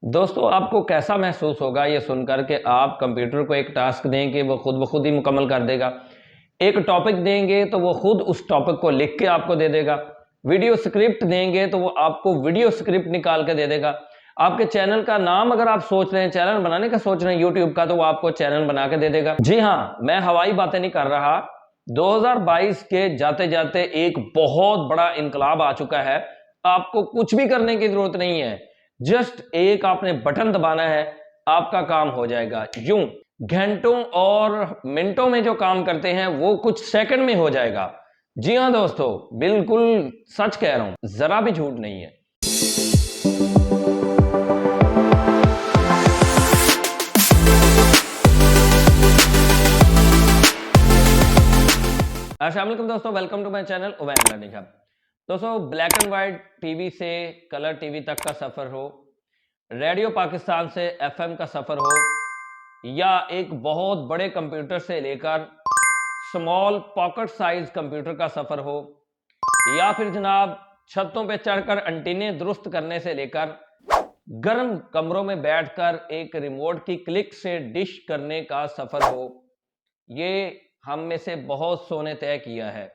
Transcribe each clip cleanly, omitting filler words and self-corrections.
दोस्तों, आपको कैसा महसूस होगा ये सुनकर के आप कंप्यूटर को एक टास्क दें कि वो खुद ब खुद ही मुकम्मल कर देगा। एक टॉपिक देंगे तो वो खुद उस टॉपिक को लिख के आपको दे देगा। वीडियो स्क्रिप्ट देंगे तो वो आपको वीडियो स्क्रिप्ट निकाल के दे देगा। आपके चैनल का नाम अगर आप सोच रहे हैं, चैनल बनाने का सोच रहे हैं यूट्यूब का, तो वो आपको चैनल बना के दे देगा। जी हाँ, मैं हवाई बातें नहीं कर रहा। 2022 के जाते जाते एक बहुत बड़ा इनकलाब आ चुका है। आपको कुछ भी करने की जरूरत नहीं है, जस्ट एक आपने बटन दबाना है, आपका काम हो जाएगा। यूं घंटों और मिनटों में जो काम करते हैं वो कुछ सेकंड में हो जाएगा। जी हां दोस्तों, बिल्कुल सच कह रहा हूं, जरा भी झूठ नहीं है। अस्सलाम वालेकुम दोस्तों, welcome to my channel Uwain learning hub. दोस्तों, ब्लैक एंड वाइट टीवी से कलर टीवी तक का सफर हो, रेडियो पाकिस्तान से एफएम का सफर हो, या एक बहुत बड़े कंप्यूटर से लेकर स्मॉल पॉकेट साइज कंप्यूटर का सफर हो, या फिर जनाब छतों पे चढ़कर एंटीने दुरुस्त करने से लेकर गर्म कमरों में बैठकर एक रिमोट की क्लिक से डिश करने का सफर हो, ये हम में से बहुत सौ ने तय किया है।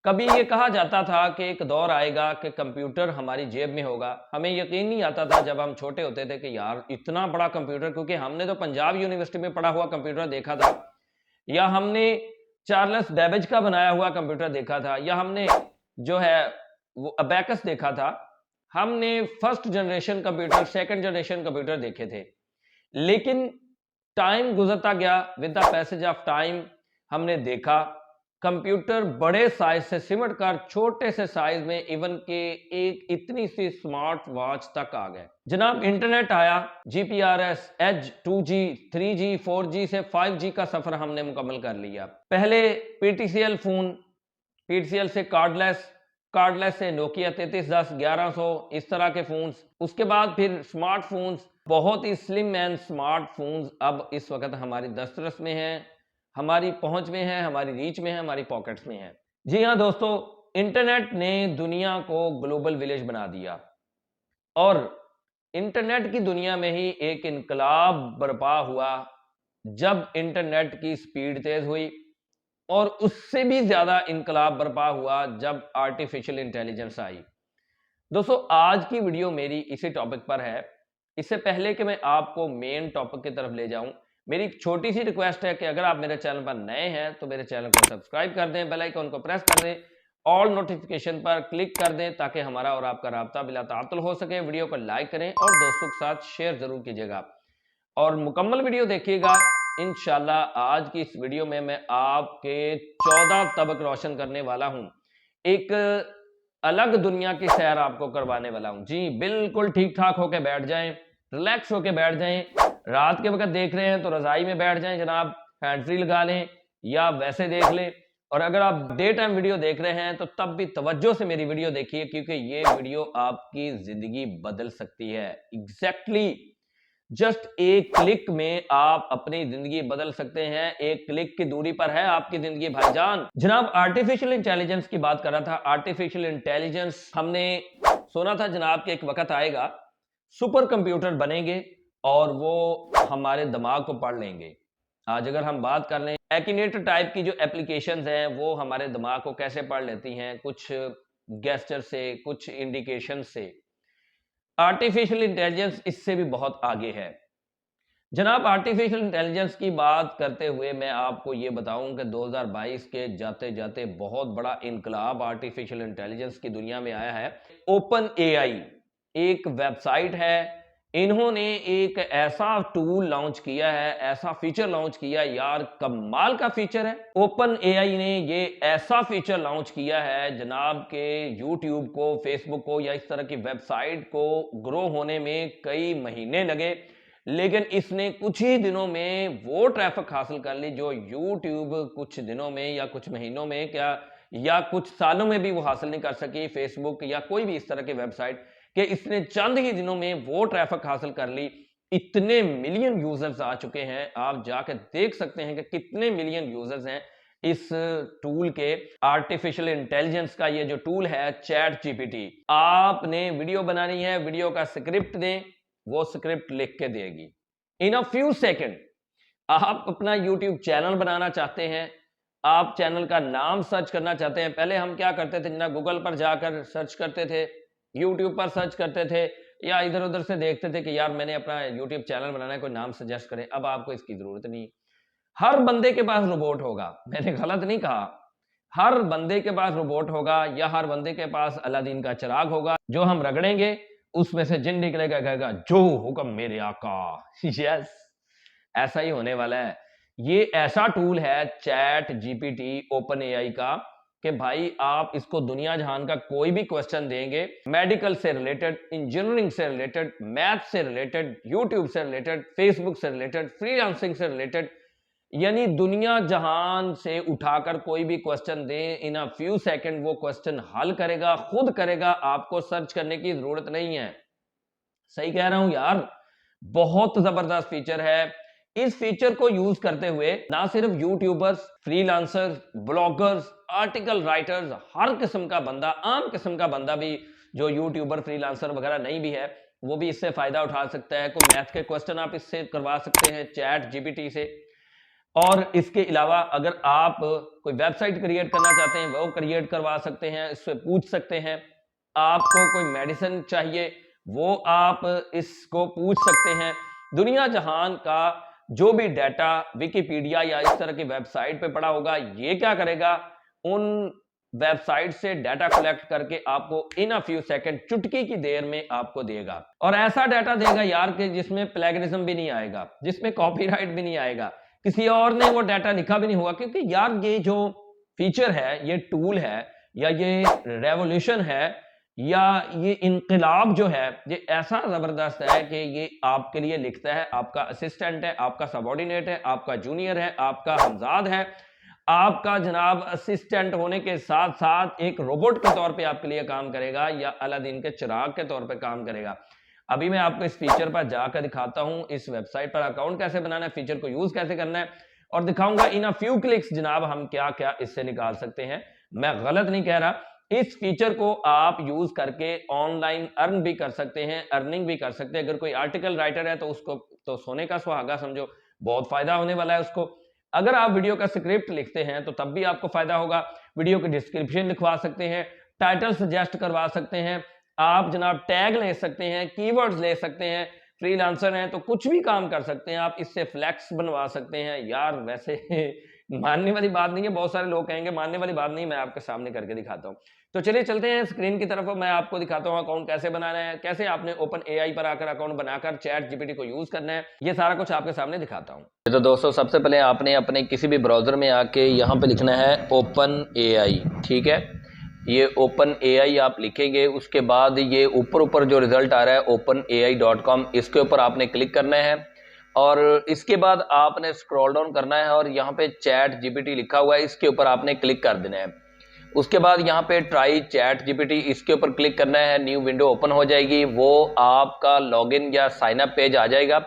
कभी ये कहा जाता था कि एक दौर आएगा कि कंप्यूटर हमारी जेब में होगा। हमें यकीन नहीं आता था जब हम छोटे होते थे कि यार इतना बड़ा कंप्यूटर, क्योंकि हमने तो पंजाब यूनिवर्सिटी में पढ़ा हुआ कंप्यूटर देखा था, या हमने चार्ल्स बेबेज का बनाया हुआ कंप्यूटर देखा था, या हमने जो है वो अबैकस देखा था। हमने first generation computer, second generation computer देखे थे। लेकिन टाइम गुजरता गया, with the passage of time हमने देखा कंप्यूटर बड़े साइज से सिमट कर छोटे से साइज में, इवन के एक इतनी सी स्मार्ट वॉच तक आ गए। जनाब इंटरनेट आया, GPRS, as, 2G, 3G, 4G से 5G का सफर हमने मुकम्मल कर लिया। पहले पीटीसीएल फोन, पीटीसीएल से कार्डलेस, कार्डलेस से नोकिया 3310, 1100, इस तरह के फोन्स। उसके बाद फिर स्मार्टफोन्स, बहुत ही स्लिम एंड स्मार्टफोन्स अब इस वक्त हमारी दस्तरस में हैं, हमारी पहुंच में है, हमारी रीच में है, हमारी पॉकेट्स में है। जी हाँ दोस्तों, इंटरनेट ने दुनिया को ग्लोबल विलेज बना दिया, और इंटरनेट की दुनिया में ही एक इनकलाब बर्पा हुआ जब इंटरनेट की स्पीड तेज हुई, और उससे भी ज्यादा इनकलाब बर्पा हुआ जब आर्टिफिशियल इंटेलिजेंस आई। दोस्तों, आज की वीडियो मेरी इसी टॉपिक पर है। इससे पहले कि मैं आपको मेन टॉपिक की तरफ ले जाऊं, मेरी एक छोटी सी रिक्वेस्ट है कि अगर आप मेरे चैनल पर नए हैं तो मेरे चैनल को सब्सक्राइब कर दें, बेल आइकन को प्रेस कर दें, ऑल नोटिफिकेशन पर क्लिक कर दें, ताकि हमारा और आपका राब्ता बिला तातुल हो सके। वीडियो को लाइक करें और दोस्तों के साथ शेयर जरूर कीजिएगा, और मुकम्मल वीडियो देखिएगा। इंशाल्लाह आज की इस वीडियो में मैं आपके 14 तबक रोशन करने वाला हूं, एक अलग दुनिया की सैर आपको करवाने वाला हूं। जी बिल्कुल ठीक ठाक होके बैठ जाएं, रिलैक्स होके बैठ जाएं। रात के वक्त देख रहे हैं तो रजाई में बैठ जाएं जनाब, हैंड फ्री लगा लें या वैसे देख लें। और अगर आप डे टाइम वीडियो देख रहे हैं तो तब भी तवज्जो से मेरी वीडियो देखिए, क्योंकि ये वीडियो आपकी जिंदगी बदल सकती है। एग्जैक्टली जस्ट एक क्लिक में आप अपनी जिंदगी बदल सकते हैं। एक क्लिक की दूरी पर है आपकी जिंदगी भाईजान। जनाब आर्टिफिशियल इंटेलिजेंस की बात कर रहा था। आर्टिफिशियल इंटेलिजेंस, हमने सुना था जनाब कि एक वक्त आएगा सुपर कंप्यूटर बनेंगे और वो हमारे दिमाग को पढ़ लेंगे। आज अगर हम बात कर लें एक्टिनेटर टाइप की जो एप्लीकेशंस हैं, वो हमारे दिमाग को कैसे पढ़ लेती हैं, कुछ गेस्चर से, कुछ इंडिकेशन से। आर्टिफिशियल इंटेलिजेंस इससे भी बहुत आगे है। जनाब आर्टिफिशियल इंटेलिजेंस की बात करते हुए मैं आपको ये बताऊं कि 2022 के जाते जाते बहुत बड़ा इनकलाब आर्टिफिशियल इंटेलिजेंस की दुनिया में आया है। ओपन एआई एक वेबसाइट है, इन्होंने एक ऐसा टूल लॉन्च किया है, ऐसा फीचर लॉन्च किया यार, कमाल का फीचर है। ओपन एआई ने ये ऐसा फीचर लॉन्च किया है जनाब के यूट्यूब को, फेसबुक को, या इस तरह की वेबसाइट को ग्रो होने में कई महीने लगे, लेकिन इसने कुछ ही दिनों में वो ट्रैफिक हासिल कर ली जो यूट्यूब कुछ दिनों में या कुछ महीनों में क्या, या कुछ सालों में भी वो हासिल नहीं कर सकी, फेसबुक या कोई भी इस तरह की वेबसाइट, कि इसने चंद ही दिनों में वो ट्रैफिक हासिल कर ली। इतने मिलियन यूजर्स आ चुके हैं, आप जाकर देख सकते हैं कि कितने मिलियन यूजर्स हैं इस टूल के। आर्टिफिशियल इंटेलिजेंस का ये जो टूल है चैट जीपीटी, आपने वीडियो बनानी है, वीडियो का स्क्रिप्ट दें, वो स्क्रिप्ट लिख के देगी इन अ फ्यू सेकेंड। आप अपना यूट्यूब चैनल बनाना चाहते हैं, आप चैनल का नाम सर्च करना चाहते हैं। पहले हम क्या करते थे, ना गूगल पर जाकर सर्च करते थे, यूट्यूब पर सर्च करते थे, या इधर उधर से देखते थे कि यार मैंने अपना यूट्यूब चैनल बनाना है, कोई नाम सजेस्ट करें। अब आपको इसकी जरूरत नहीं। हर बंदे के पास रोबोट होगा, मैंने गलत नहीं कहा, हर बंदे के पास रोबोट होगा, या हर बंदे के पास अलादीन का चिराग होगा, जो हम रगड़ेंगे उसमें से जिन निकलेगा, कहेगा जो हुक्म मेरे आका। यस, ऐसा ही होने वाला है। ये ऐसा टूल है चैट जीपीटी ओपन एआई का कि भाई आप इसको दुनिया जहान का कोई भी क्वेश्चन देंगे, मेडिकल से रिलेटेड, इंजीनियरिंग से रिलेटेड, मैथ से रिलेटेड, यूट्यूब से रिलेटेड, फेसबुक से रिलेटेड, फ्रीलांसिंग से रिलेटेड, यानी दुनिया जहान से उठाकर कोई भी question they, in a few second वो क्वेश्चन हल करेगा, खुद करेगा, आपको सर्च करने की जरूरत नहीं है। सही कह रहा हूं यार, बहुत जबरदस्त फीचर है। इस फीचर को यूज करते हुए ना सिर्फ YouTubers, freelancers, bloggers, article writers, हर किस्म का बंदा, आम किस्म का बंदा भी जो यूट्यूबर, फ्रीलांसर वगैरह नहीं भी है, वो भी इससे फायदा उठा सकता है। कोई मैथ के क्वेश्चन आप इससे करवा सकते हैं चैट जीपीटी से। और इसके अलावा अगर आप कोई वेबसाइट क्रिएट करना चाहते हैं, वो क्रिएट करवा सकते हैं, इससे पूछ सकते हैं। आपको कोई मेडिसिन चाहिए, वो आप इसको पूछ सकते हैं। दुनिया जहान का जो भी डाटा विकिपीडिया या इस तरह की वेबसाइट पे पड़ा होगा, ये क्या करेगा, उन वेबसाइट से डाटा कलेक्ट करके आपको इन अ फ्यू सेकंड, चुटकी की देर में आपको देगा। और ऐसा डाटा देगा यार कि जिसमें प्लेगरिज्म भी नहीं आएगा, जिसमें कॉपीराइट भी नहीं आएगा, किसी और ने वो डाटा लिखा भी नहीं हुआ। क्योंकि यार ये जो फीचर है, ये टूल है, या ये रेवोल्यूशन है, या ये इनकलाब जो है, ये ऐसा जबरदस्त है कि ये आपके लिए लिखता है, आपका असिस्टेंट है, आपका सबॉर्डिनेट है, आपका जूनियर है, आपका हमजाद है, आपका जनाब असिस्टेंट होने के साथ साथ एक रोबोट के तौर पे आपके लिए काम करेगा, या अलादीन के चिराग के तौर पे काम करेगा। अभी मैं आपको इस फीचर पर जाकर दिखाता हूं, इस वेबसाइट पर अकाउंट कैसे बनाना है, फीचर को यूज कैसे करना है, और दिखाऊंगा इन अ फ्यू क्लिक्स जनाब हम क्या क्या इससे निकाल सकते हैं। मैं गलत नहीं कह रहा, इस फीचर को आप यूज करके ऑनलाइन अर्न भी कर सकते हैं, अर्निंग भी कर सकते हैं। अगर कोई आर्टिकल राइटर है तो उसको तो सोने का सुहागा समझो, बहुत फायदा होने वाला है उसको। अगर आप वीडियो का स्क्रिप्ट लिखते हैं तो तब भी आपको फायदा होगा। वीडियो की डिस्क्रिप्शन लिखवा सकते हैं, टाइटल सजेस्ट करवा सकते हैं, आप जनाब टैग ले सकते हैं, कीवर्ड्स ले सकते हैं। फ्रीलांसर हैं तो कुछ भी काम कर सकते हैं आप, इससे फ्लैक्स बनवा सकते हैं। यार वैसे मानने वाली बात नहीं है, बहुत सारे लोग कहेंगे मानने वाली बात नहीं, मैं आपके सामने करके दिखाता हूं। तो चलिए चलते हैं स्क्रीन की तरफ, मैं आपको दिखाता हूं अकाउंट कैसे बनाना है, कैसे आपने ओपन एआई पर आकर अकाउंट बनाकर चैट जीपीटी को यूज करना है, ये सारा कुछ आपके सामने दिखाता हूं। तो दोस्तों सबसे पहले आपने अपने किसी भी ब्राउजर में आके यहाँ पे लिखना है ओपन एआई, ठीक है। ये ओपन एआई आप लिखेंगे, उसके बाद ये ऊपर जो रिजल्ट आ रहा है openai.com, इसके ऊपर आपने क्लिक करना है, और इसके बाद आपने स्क्रॉल डाउन करना है, और यहाँ पे चैट जीपीटी लिखा हुआ है, इसके ऊपर आपने क्लिक कर देना है। उसके बाद यहाँ पे ट्राई चैट जीपीटी, इसके ऊपर क्लिक करना है, न्यू विंडो ओपन हो जाएगी, वो आपका लॉगिन या साइन अप पेज आ जाएगा।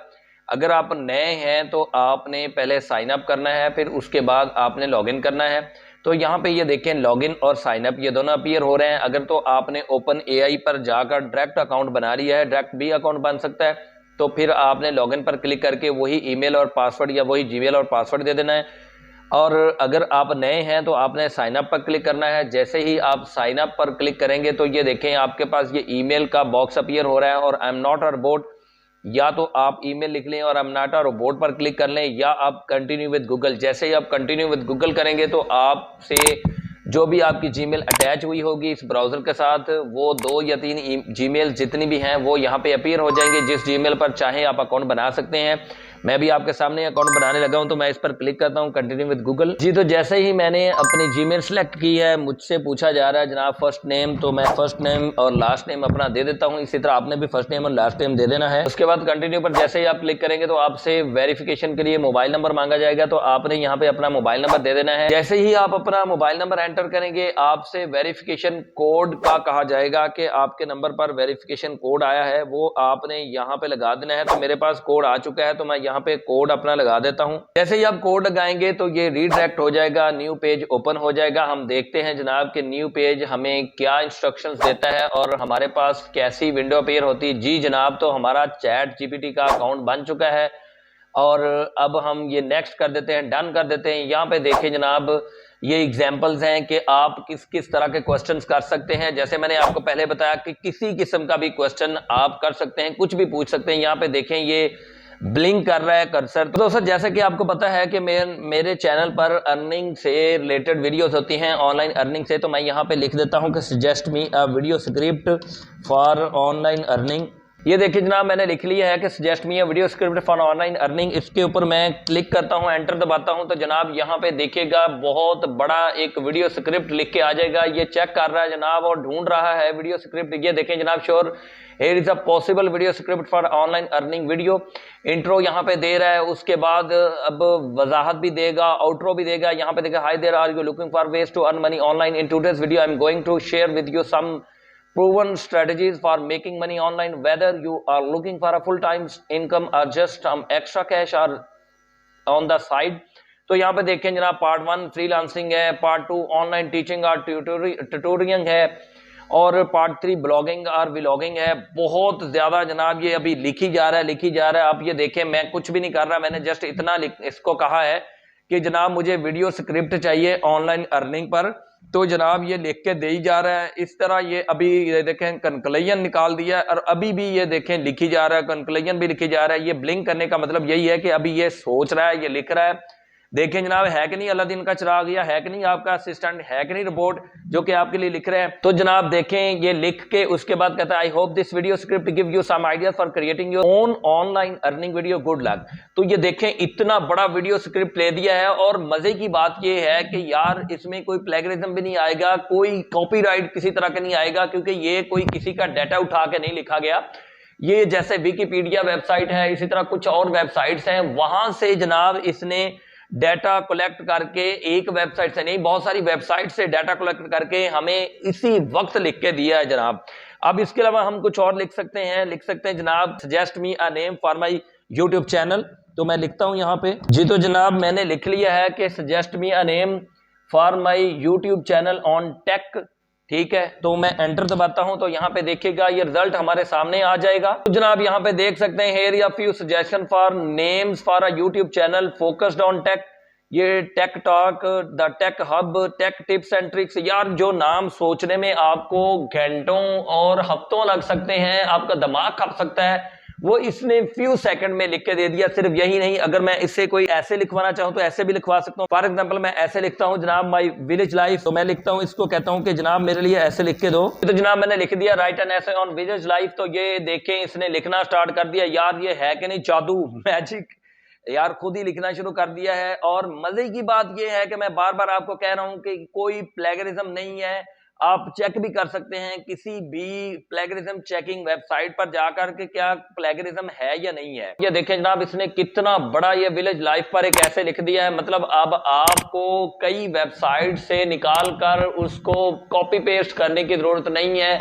अगर आप नए हैं तो आपने पहले साइन अप करना है, फिर उसके बाद आपने लॉगिन करना है। तो यहाँ पे ये देखें लॉगिन और साइन अप ये दोनों अपीयर हो रहे हैं। अगर तो आपने ओपन एआई पर जाकर डायरेक्ट अकाउंट बना लिया है, डायरेक्ट भी अकाउंट बन सकता है, तो फिर आपने लॉगिन पर क्लिक करके वही ईमेल और पासवर्ड या वही जीमेल और पासवर्ड दे देना है। और अगर आप नए हैं तो आपने साइन अप पर क्लिक करना है। जैसे ही आप साइन अप पर क्लिक करेंगे तो ये देखें आपके पास ये ईमेल का बॉक्स अपीयर हो रहा है, और I am not a robot, या तो आप ईमेल लिख लें और I am not a robot पर क्लिक कर लें, या आप कंटिन्यू विद गूगल। जैसे ही आप कंटिन्यू विद गूगल करेंगे तो आपसे जो भी आपकी जीमेल अटैच हुई होगी इस ब्राउजर के साथ, वो 2 या 3 जीमेल जितनी भी हैं वो यहाँ पे अपीयर हो जाएंगे। जिस जीमेल पर चाहें आप अकाउंट बना सकते हैं। मैं भी आपके सामने अकाउंट बनाने लगा हूं, तो मैं इस पर क्लिक करता हूं कंटिन्यू विद गूगल जी। तो जैसे ही मैंने अपनी जीमेल सेलेक्ट की है, मुझसे पूछा जा रहा है जनाब फर्स्ट नेम, तो मैं फर्स्ट नेम और लास्ट नेम अपना दे देता हूं। इसी तरह आपने भी फर्स्ट नेम और लास्ट नेम दे देना है। उसके बाद कंटिन्यू पर जैसे ही आप क्लिक करेंगे तो आपसे वेरिफिकेशन के लिए मोबाइल नंबर मांगा जाएगा, तो आपने यहाँ पे अपना मोबाइल नंबर दे देना है। जैसे ही आप अपना मोबाइल नंबर एंटर करेंगे, आपसे वेरिफिकेशन कोड का कहा जाएगा कि आपके नंबर पर वेरिफिकेशन कोड आया है, वो आपने यहाँ पे लगा देना है। तो मेरे पास कोड आ चुका है, तो मैं यहाँ पे कोड अपना लगा देता हूँ। जैसे ही आप कोड लगाएंगे तो ये रीडायरेक्ट हो जाएगा, न्यू पेज ओपन हो जाएगा। हम देखते हैं जनाब कि न्यू पेज हमें क्या इंस्ट्रक्शंस देता है और हमारे पास कैसी विंडो अपीयर होती है। जी जनाब, तो हमारा चैट जीपीटी का अकाउंट बन चुका है और अब हम ये नेक्स्ट कर देते हैं, डन कर देते हैं। यहाँ पे देखें जनाब, ये एग्जाम्पल्स हैं कि आप किस किस तरह के क्वेश्चंस कर सकते हैं। जैसे मैंने आपको पहले बताया कि किसी किस्म का भी क्वेश्चन आप कर सकते हैं, कुछ भी पूछ सकते हैं। यहाँ पे देखें ये ब्लिंक कर रहा है कर्सर। तो दोस्तों जैसे कि आपको पता है कि मेरे चैनल पर अर्निंग से रिलेटेड वीडियोस होती हैं, ऑनलाइन अर्निंग से। तो मैं यहाँ पे लिख देता हूँ कि suggest me a video script for online earning. ये देखिए जनाब, मैंने लिख लिया है कि suggest me a video script for online earning. इसके ऊपर मैं क्लिक करता हूं, एंटर दबाता हूं, तो जनाब यहाँ पे देखिएगा बहुत बड़ा एक वीडियो स्क्रिप्ट लिख के आ जाएगा। ये चेक कर रहा है जनाब और ढूंढ रहा है वीडियो स्क्रिप्ट। ये देखें जनाब, sure here is a possible video script for online earning video. Intro यहाँ पे दे रहा है, उसके बाद अब वजाहत भी देगा, आउट्रो भी देगा। यहाँ पे देखा, hi there are you looking for ways to earn money online. In today's video I am going to share with you some proven strategies for making money online, whether you are looking for a full-time income or just some extra cash or on the side। तो यहाँ पे देखें जनाब, part 1 freelancing है, part 2 online teaching और tutorial है और part 3 blogging और व्लॉगिंग है। बहुत ज्यादा जनाब ये अभी लिखी जा रहा है, लिखी जा रहा है। आप ये देखें, मैं कुछ भी नहीं कर रहा, मैंने जस्ट इतना इसको कहा है कि जनाब मुझे वीडियो स्क्रिप्ट चाहिए ऑनलाइन अर्निंग पर। तो जनाब ये लिख के दे ही जा रहा है। इस तरह ये अभी ये देखें कंक्लूजन निकाल दिया और अभी भी ये देखें लिखी जा रहा है, कंक्लूजन भी लिखी जा रहा है। ये ब्लिंक करने का मतलब यही है कि अभी ये सोच रहा है, ये लिख रहा है। देखें जनाब, है कि नहीं अलादीन का चिराग, या है कि नहीं आपका असिस्टेंट, है कि नहीं रोबोट जो कि आपके लिए लिख रहे हैं। तो जनाब देखें ये लिख के उसके बाद कहता है, I hope this video script give you some idea for creating your own online earning video, good luck. तो ये देखें इतना बड़ा वीडियो स्क्रिप्ट ले दिया है और मजे की बात ये है कि यार इसमें कोई प्लेगरिज्म भी नहीं आएगा, कोई कॉपीराइट किसी तरह का नहीं आएगा, क्योंकि ये कोई किसी का डाटा उठा के नहीं लिखा गया। ये जैसे विकिपीडिया वेबसाइट है, इसी तरह कुछ और वेबसाइट्स हैं, वहां से जनाब इसने डाटा कलेक्ट करके, एक वेबसाइट से नहीं बहुत सारी वेबसाइट से डाटा कलेक्ट करके हमें इसी वक्त लिख के दिया है जनाब। अब इसके अलावा हम कुछ और लिख सकते हैं जनाब, suggest me a name for my YouTube channel. तो मैं लिखता हूं यहाँ पे जी। तो जनाब मैंने लिख लिया है कि suggest me a name for my YouTube channel on tech, ठीक है। तो मैं एंटर दबाता हूं, तो यहाँ पे देखिएगा ये रिजल्ट हमारे सामने आ जाएगा। तो जनाब यहाँ पे देख सकते हैं, here are few suggestion for names for a YouTube channel focused on tech. ये tech talk, the tech hub, tech tips and tricks. यार जो नाम सोचने में आपको घंटों और हफ्तों लग सकते हैं, आपका दिमाग खप सकता है, वो इसने फ्यू सेकंड में लिख के दे दिया। सिर्फ यही नहीं, अगर मैं इससे कोई ऐसे लिखवाना चाहूं तो ऐसे भी लिखवा सकता हूं। फॉर एग्जांपल मैं ऐसे लिखता हूं जनाब, माय विलेज लाइफ। तो मैं लिखता हूं, इसको कहता हूं कि जनाब मेरे लिए ऐसे लिख के दो। तो जनाब मैंने लिख दिया, राइट एन ऐसे ऑन विलेज लाइफ। तो ये देखें इसने लिखना स्टार्ट कर दिया। यार ये है कि नहीं जादू, मैजिक, यार खुद ही लिखना शुरू कर दिया है। और मजे की बात ये है कि मैं बार बार आपको कह रहा हूं कि कोई प्लेगरिज्म नहीं है। आप चेक भी कर सकते हैं किसी भी प्लेगरिज्म चेकिंग वेबसाइट पर जाकर के क्या प्लेगरिज्म है या नहीं है। ये देखें जनाब, इसने कितना बड़ा ये विलेज लाइफ पर एक ऐसे लिख दिया है। मतलब अब आपको कई वेबसाइट से निकाल कर उसको कॉपी पेस्ट करने की जरूरत नहीं है।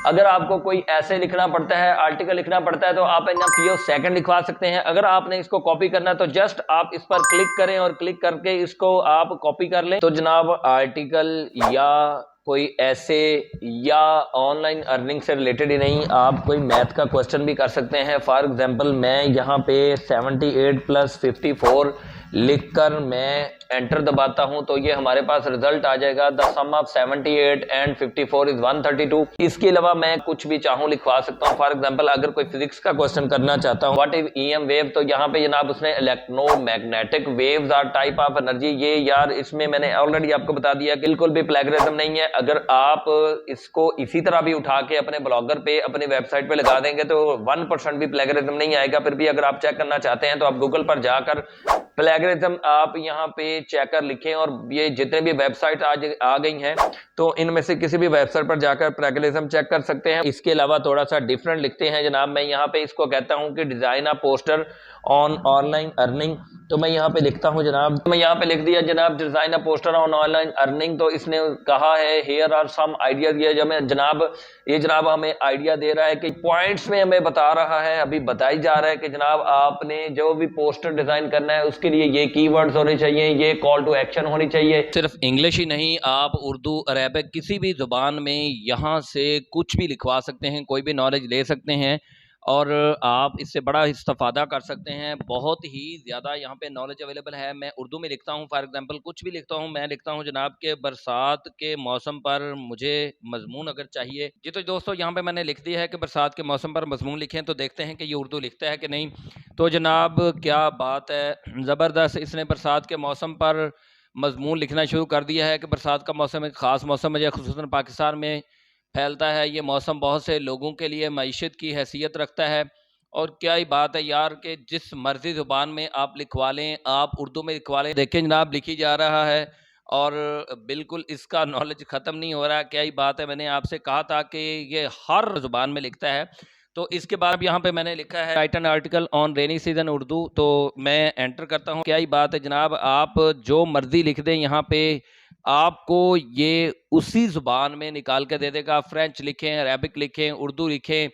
अगर आपको कोई ऐसे लिखना पड़ता है, आर्टिकल लिखना पड़ता है, तो आप इन फ्यू सेकंड लिखवा सकते हैं। अगर आपने इसको कॉपी करना है तो जस्ट आप इस पर क्लिक करें और क्लिक करके इसको आप कॉपी कर लें। तो जनाब आर्टिकल या कोई ऐसे या ऑनलाइन अर्निंग से रिलेटेड ही नहीं, आप कोई मैथ का क्वेश्चन भी कर सकते हैं। फॉर एग्जांपल मैं यहाँ पे 78 + 54 लिखकर मैं एंटर दबाता हूं, तो ये हमारे पास रिजल्ट आ जाएगा। The sum of 78 and 54 is 132। इसके अलावा मैं कुछ भी चाहूं लिखवा सकता हूं। फॉर एग्जांपल अगर कोई फिजिक्स का क्वेश्चन करना चाहता हूं, व्हाट इज ईएम वेव, तो यहाँ पे जनाब उसने electromagnetic waves are type of energy. ये यार इसमें मैंने ऑलरेडी आपको बता दिया, बिल्कुल भी प्लेगरिज्म नहीं है। अगर आप इसको इसी तरह भी उठा के अपने ब्लॉगर पे, अपनी वेबसाइट पे लगा देंगे तो 1% भी प्लेगरिज्म नहीं आएगा। फिर भी अगर आप चेक करना चाहते हैं तो आप गूगल पर जाकर प्लेगरिज्म आप यहाँ पे चेकर लिखें, और ये जितने भी वेबसाइट आज आ गई हैं तो इनमें से किसी भी वेबसाइट पर जाकर प्लेगरिज्म चेक कर सकते हैं। इसके अलावा थोड़ा सा डिफरेंट लिखते हैं जनाब, मैं यहाँ पे इसको कहता हूँ कि design a poster on online earning. तो मैं यहाँ पे लिखता हूँ जनाब, मैं यहाँ पे लिख दिया जनाब design a poster on online earning. तो इसने कहा है हेयर आर सम आइडियाज, ये जनाब हमें आइडिया दे रहा है कि पॉइंट्स में हमें बता रहा है, अभी बताई जा रहा है कि जनाब आपने जो भी पोस्टर डिजाइन करना है उसके लिए ये कीवर्ड्स होने चाहिए, ये कॉल टू एक्शन होनी चाहिए। सिर्फ इंग्लिश ही नहीं, आप उर्दू, अरेबिक, किसी भी ज़ुबान में यहाँ से कुछ भी लिखवा सकते हैं, कोई भी नॉलेज ले सकते हैं और आप इससे बड़ा इस्तेफादा कर सकते हैं। बहुत ही ज़्यादा यहाँ पे नॉलेज अवेलेबल है। मैं उर्दू में लिखता हूँ, फॉर एग्जांपल कुछ भी लिखता हूँ, मैं लिखता हूँ जनाब के बरसात के मौसम पर मुझे मजमून अगर चाहिए जी, तो दोस्तों यहाँ पे मैंने लिख दिया है कि बरसात के मौसम पर मजमून लिखें। तो देखते हैं कि ये उर्दू लिखता है कि नहीं। तो जनाब क्या बात है, ज़बरदस्त, इसने बरसात के मौसम पर मजमून लिखना शुरू कर दिया है कि बरसात का मौसम एक ख़ास मौसम है, खुसूसन पाकिस्तान में फैलता है। ये मौसम बहुत से लोगों के लिए मईशत की हैसियत रखता है। और क्या ही बात है यार कि जिस मर्जी ज़ुबान में आप लिखवा लें, आप उर्दू में लिखवा लें, देखें जनाब लिखी जा रहा है और बिल्कुल इसका नॉलेज ख़त्म नहीं हो रहा। क्या ही बात है, मैंने आपसे कहा था कि ये हर ज़ुबान में लिखता है। तो इसके बाद यहाँ पे मैंने लिखा है right an article on rainy season Urdu, तो मैं एंटर करता हूँ। क्या ही बात है जनाब, आप जो मर्जी लिख दें यहाँ पे आपको ये उसी ज़ुबान में निकाल के दे देगा। फ्रेंच लिखें, अरेबिक लिखें, उर्दू लिखें,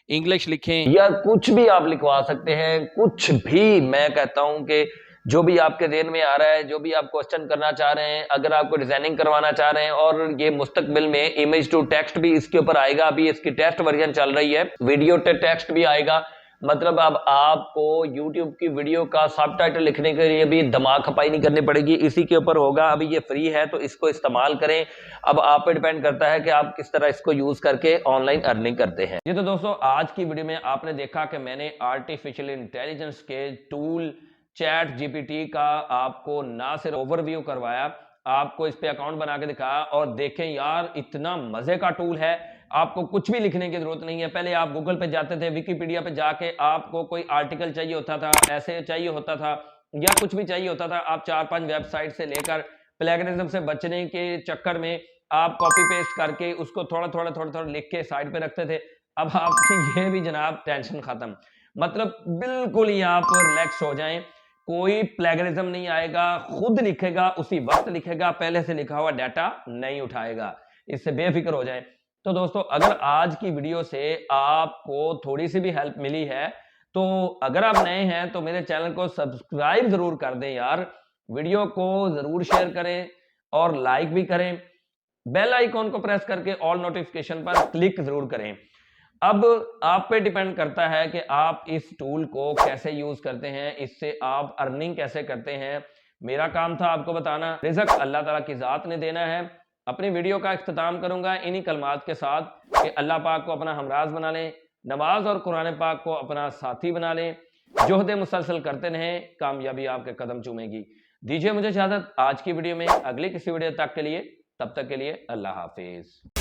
इंग्लिश लिखें, या कुछ भी आप लिखवा सकते हैं, कुछ भी। मैं कहता हूं कि जो भी आपके ज़हन में आ रहा है, जो भी आप क्वेश्चन करना चाह रहे हैं, अगर आपको डिजाइनिंग करवाना चाह रहे हैं, और ये मुस्तकबिल में इमेज टू टेक्स्ट भी इसके ऊपर आएगा। अभी इसकी टेस्ट वर्जन चल रही है, वीडियो टू टेक्स्ट भी आएगा। मतलब अब आपको YouTube की वीडियो का सबटाइटल लिखने के लिए भी दिमाग खपाई नहीं करनी पड़ेगी, इसी के ऊपर होगा। अभी ये फ्री है तो इसको इस्तेमाल करें। अब आप पे डिपेंड करता है कि आप किस तरह इसको यूज करके ऑनलाइन अर्निंग करते हैं। ये तो दोस्तों आज की वीडियो में आपने देखा कि मैंने आर्टिफिशियल इंटेलिजेंस के टूल चैट जीपीटी का आपको ना सिर्फ ओवरव्यू करवाया, आपको इस पे अकाउंट बना के दिखाया। और देखें यार, इतना मजे का टूल है, आपको कुछ भी लिखने की जरूरत नहीं है। पहले आप गूगल पे जाते थे, विकिपीडिया पे जाके आपको कोई आर्टिकल चाहिए होता था, ऐसे चाहिए होता था, या कुछ भी चाहिए होता था, आप 4-5 वेबसाइट से लेकर प्लेगरिज्म से बचने के चक्कर में आप कॉपी पेस्ट करके उसको थोड़ा थोड़ा लिख के साइड पे रखते थे। अब आपकी ये भी जनाब टेंशन खत्म, मतलब बिल्कुल ही आप रिलैक्स हो जाएं। कोई प्लेगरिज्म नहीं आएगा, खुद लिखेगा, उसी वक्त लिखेगा, पहले से लिखा हुआ डाटा नहीं उठाएगा। इससे बेफिक्र हो जाएं। तो दोस्तों अगर आज की वीडियो से आपको थोड़ी सी भी हेल्प मिली है, तो अगर आप नए हैं तो मेरे चैनल को सब्सक्राइब जरूर कर दें यार, वीडियो को जरूर शेयर करें और लाइक भी करें। बेल आइकॉन को प्रेस करके ऑल नोटिफिकेशन पर क्लिक जरूर करें। अब आप पे डिपेंड करता है कि आप इस टूल को कैसे यूज करते हैं, इससे आप अर्निंग कैसे करते हैं। मेरा काम था आपको बताना, रिज़्क अल्लाह ताला की जात ने देना है। अपनी वीडियो का इख्तिताम करूंगा इन्हीं कलमात के साथ कि अल्लाह पाक को अपना हमराज बना लें, नमाज और कुरान पाक को अपना साथी बना लें, जोहद मुसलसल करते रहें, कामयाबी आपके कदम चूमेगी। दीजिए मुझे इजाजत आज की वीडियो में, अगली किसी वीडियो तक के लिए, तब तक के लिए अल्लाह हाफिज।